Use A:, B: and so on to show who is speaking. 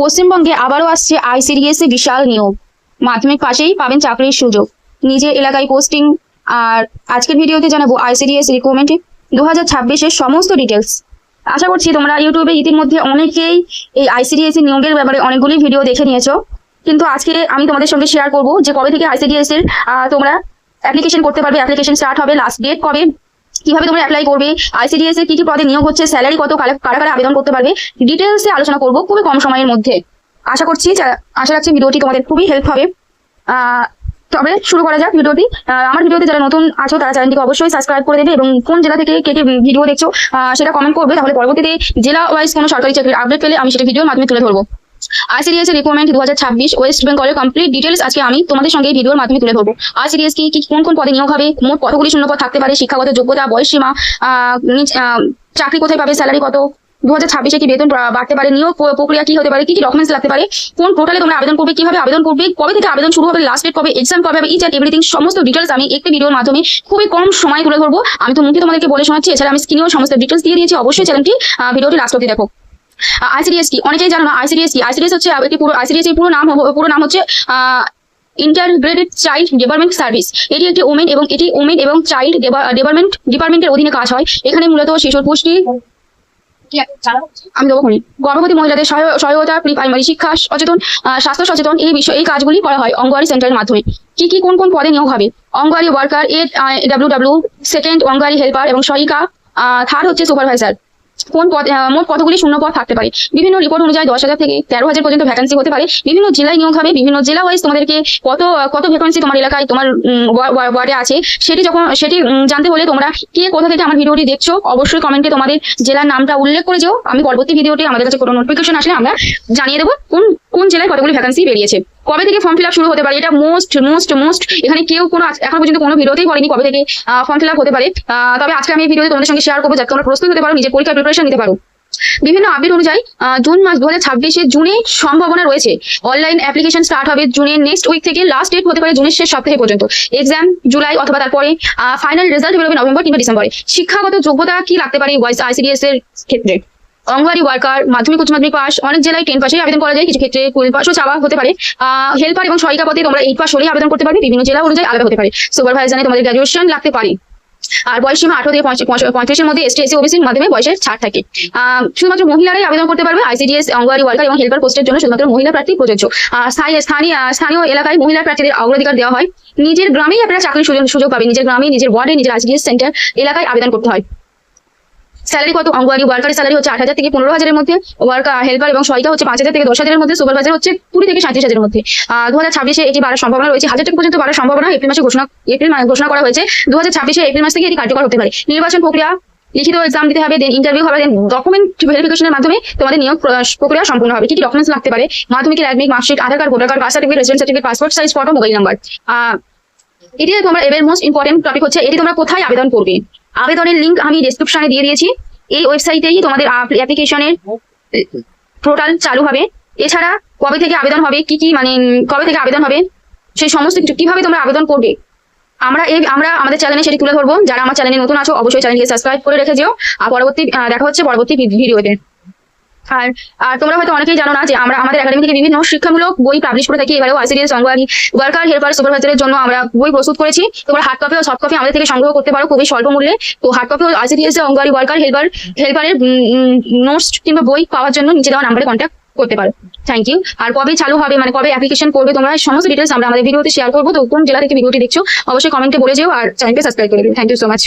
A: পশ্চিমবঙ্গে আবারও আসছে আইসিডিএস এ বিশাল নিয়োগ। মাধ্যমিক পাশেই পাবেন চাকরির সুযোগ, নিজের এলাকায় পোস্টিং। আর আজকের ভিডিওতে জানাবো আইসিডিএস রিক্রুটমেন্ট 2026-এর সমস্ত ডিটেলস। আশা করছি তোমরা ইউটিউবে ইতিমধ্যে অনেকেই এই আইসিডিএস এর নিয়োগের ব্যাপারে অনেকগুলি ভিডিও দেখে নিয়েছো, কিন্তু আজকে আমি তোমাদের সঙ্গে শেয়ার করবো যে কবে থেকে আইসিডিএস এর তোমরা অ্যাপ্লিকেশন করতে পারবে, অ্যাপ্লিকেশন স্টার্ট হবে, লাস্ট ডেট কবে, কিভাবে তোমরা অ্যাপ্লাই করবে, আইসিডিএস এর কি কি পদে নিয়োগ হচ্ছে, স্যালারি কত, কারা কারা আবেদন করতে পারবে, ডিটেলসে আলোচনা করবো খুবই কম সময়ের মধ্যে। আশা রাখছি ভিডিওটি তোমাদের খুবই হেল্প হবে। তবে শুরু করা যাক ভিডিওটি। আমার ভিডিওতে যারা নতুন আছো তারা চ্যানেলটিকে অবশ্যই সাবস্ক্রাইব করে দেবে এবং কোন জেলা থেকে কে কে ভিডিও দেখছো সেটা কমেন্ট করবে, তাহলে পরবর্তীতে জেলা ওয়াইজ কোনো সরকারি চাকরির আপডেট পেলে আমি সেটা ভিডিওর মাধ্যমে তুলে ধরবো। আইসিডিএস এর রিক্রুটমেন্ট 2026 ওয়েস্ট বেঙ্গলের কমপ্লিট ডিটেলস আজকে আমি তোমাদের সঙ্গে ভিডিওর মাধ্যমে তুলে ধরবো। আইসিডিএস কি কোন কোন পদে নিয়োগ হবে, মোট কতগুলি শূন্যপদ থাকতে পারে, শিক্ষাগত যোগ্যতা, বয়সসীমা, চাকরি কোথায় পাবে, স্যালারি কত, 2026-এ কি বেতন বাড়তে পারে, নিয়োগ প্রক্রিয়া কি হতে পারে, কি কি ডকুমেন্টস লাগতে পারে, কোন পোর্টালে তোমরা আবেদন করবে, কিভাবে আবেদন করবে, কবে থেকে আবেদন শুরু হবে, লাস্ট ডেট কবে, এক্সাম কবে হবে, ইচ এন্ড এভরিথিং সমস্ত ডিটেলস আমি একটি ভিডিওর মাধ্যমে খুবই কম সময় তুলে ধরবো। আমি তো মুখে তোমাদেরকে বলে শোনাচ্ছি, এছাড়া আমি স্ক্রিনেও সমস্ত ডিটেলস দিয়ে দিয়েছি। অবশ্যই চ্যানেলটি ভিডিওটি লাস্ট অবধি দেখো। আইসিডিএস কি অনেকেই জানো না। আইসিডিএস কি? আইসিডিএস হচ্ছে একটি আইসিডিএস এর পুরো নাম হচ্ছে ইন্টারগ্রেটেড চাইল্ড ডেভেলপমেন্ট সার্ভিস। এটি একটি ওমেন এবং চাইল্ড ডেভেলপমেন্ট ডিপার্টমেন্টের অধীনে কাজ হয়। এখানে মূলত শিশুর পুষ্টি, আমি দেবো গর্ভবতী মহিলাদের সহায়তা, প্রি প্রাইমারি শিক্ষা সচেতন, স্বাস্থ্য সচেতন, এই কাজগুলি করা হয় অঙ্গনওয়াড়ি সেন্টারের মাধ্যমে। কি কোন কোন পদে নিয়োগ হবে? Anganwadi worker, AWW, second anganwadi helper এবং সহায়িকা, থার্ড হচ্ছে সুপারভাইজার। মোট কতগুলি শূন্য পদ থাকতে পারে? বিভিন্ন রিপোর্ট অনুযায়ী 10,000 থেকে 13,000 পর্যন্ত ভ্যাকেন্সি হতে পারে। বিভিন্ন জেলায় নিয়োগ হবে, বিভিন্ন জেলা ওয়াইজ তোমাদেরকে কত ভ্যাকেন্সি তোমার এলাকায় তোমার ওয়ার্ডে আছে সেটি জানতে হলে তোমরা কে কোথা থেকে আমার ভিডিওটি দেখছো অবশ্যই কমেন্টে তোমাদের জেলার নামটা উল্লেখ করে যাও। আমি পরবর্তী ভিডিওতে আমাদের কাছে কোনো নোটিফিকেশন আসলে আমরা জানিয়ে দেবো কোন জেলায় কতগুলি ভ্যাকেন্সি বেরিয়েছে। কবে থেকে ফর্ম ফিল আপ শুরু হতে পারে? এটা মোস্ট এখানে কেউ এখন পর্যন্ত কোনো ভিডিওতেই বলেনি কবে থেকে ফর্ম ফিল আপ হতে পারে। তবে আজকে আমি এই ভিডিওতে তোমাদের সঙ্গে শেয়ার করবো যাতে তোমরা প্রস্তুত হতে পারো, নিজের পরীক্ষার প্রিপারেশন নিতে পারো। বিভিন্ন আপডেট অনুযায়ী জুন মাস 2026-এ জুনে সম্ভাবনা রয়েছে। অনলাইন অ্যাপ্লিকেশন স্টার্ট হবে জুনের নেক্সট উইক থেকে, লাস্ট ডেট হতে পারে জুনের শেষ সপ্তাহে পর্যন্ত। এক্সাম জুলাই অথবা তারপরে, ফাইনাল রেজাল্ট বেরোবে নভেম্বর কিংবা ডিসেম্বরে। শিক্ষাগত যোগ্যতা কি লাগতে পারে আইসিডিএস এর ক্ষেত্রে? অঙ্গনওয়াড়ি ওয়ার্কার, মাধ্যমিক উচ্চ মাধ্যমিক পাস, অনেক জেলায় 10 পাসেই আবেদন করা যায়, কিছু ক্ষেত্রে 12 পাসও চাওয়া হতে পারে। হেল্পার এবং সহায়িকা পদে তোমরা 8 পাস হলেই আবেদন করতে পারবে, বিভিন্ন জেলা অনুযায়ী আলাদা হতে পারে। সুপারভাইজারে তোমাদের গ্রাজুয়েশন লাগতে পারে। আর বয়সসীমা 18 থেকে 35-এর মধ্যে ST SC OBC-র মাধ্যমে বয়সের ছাড় থাকে। শুধুমাত্র মহিলারাই আবেদন করতে পারবে আইসিডিএস অঙ্গনওয়াড়ি ওয়ার্কার এবং হেল্পার পোস্টের জন্য শুধুমাত্র মহিলা প্রার্থী প্রযোজ্য। স্থানীয় এলাকায় মহিলা প্রার্থীদের অগ্রাধিকার দেওয়া হয়। নিজের গ্রামেই আপনারা চাকরির সুযোগ পাবেন, নিজের গ্রামে, নিজের ওয়ার্ডে, নিজের আইসিডিএস সেন্টার এলাকায় আবেদন করতে হয়। স্যালারি কত? অঙ্গনওয়াড়ি ওয়ার্কারের স্যালারি হচ্ছে 8,000 থেকে 15,000-এর মধ্যে, ওয়ার্কার হেল্পার এবং সহায়িকা হচ্ছে 5,000 থেকে 10,000-এর মধ্যে, সুপারভাইজার হচ্ছে 20 থেকে 37,000-এর মধ্যে। 2026-এ এটি বাড়ার সম্ভাবনা রয়েছে, 1,000 টাকা পর্যন্ত বাড়ার সম্ভাবনা এপ্রিল মাসে ঘোষণা করা হয়েছে। 2026-এ এপ্রিল মাস থেকে এটি কার্যকর হতে পারে। নির্বাচন প্রক্রিয়া, লিখিত এক্সাম দিতে হবে, দেন ইন্টারভিউ হবে, দেন ডকুমেন্ট ভেরিফিকেশনের মাধ্যমে তোমাদের নিয়োগ প্রক্রিয়া সম্পূর্ণ হবে। কি কি ডকুমেন্টস লাগতে পারে? মাধ্যমিকের admit marksheet, Aadhaar card, voter card, caste certificate, residence certificate, passport size photo, mobile number. এটি তোমার এবার মোস্ট ইম্পর্টেন্ট টপিক হচ্ছে এটি তোমরা কোথায় আবেদন করবে। আবেদনের লিঙ্ক আমি ডেসক্রিপশনে দিয়ে দিয়েছি। এই ওয়েবসাইটেই তোমাদের অ্যাপ্লিকেশনের পোর্টাল চালু হবে। এছাড়া কবে থেকে আবেদন হবে, কবে থেকে আবেদন হবে, সেই সমস্ত কিছু কিভাবে তোমরা আবেদন করবে আমরা আমাদের চ্যানেলে সেটি তুলে ধরবো। যারা আমার চ্যানেলে নতুন আছো অবশ্যই চ্যানেলকে সাবস্ক্রাইব করে রেখে যেও। আর দেখা হচ্ছে পরবর্তী ভিডিওতে। আর তোমরা হয়তো অনেকেই জানো না যে আমরা আমাদের একাডেমি থেকে বিভিন্ন শিক্ষামূলক বই পাবলিশ করে থাকি। এবারেও আইসিডিএস অঙ্গনওয়াড়ি ওয়ার্কার, হেল্পার, সুপারভাইজারের জন্য আমরা বই প্রস্তুত করেছি। তোমরা হার্ড কপি ও সফট কপি আমাদের থেকে সংগ্রহ করতে পারো খুবই স্বল্প মূল্যে। তো হার্ড কপি ও আইসিডিএস অঙ্গনওয়াড়ি ওয়ার্কার, হেল্পারের নোটস কিংবা বই পাওয়ার জন্য নিচে দেওয়া নাম্বারে কন্ট্যাক্ট করতে পারো। Thank you. আর কবে চালু হবে, কবে অ্যাপ্লিকেশন করবে তোমরা, সমস্ত ডিটেলস আমরা আমাদের ভিডিওতে শেয়ার করবো। তো কোন জেলা থেকে ভিডিওটি দেখছো অবশ্যই কমেন্টে বলে যেও আর চ্যানেলকে সাবস্ক্রাইব করে দিও। Thank you so much.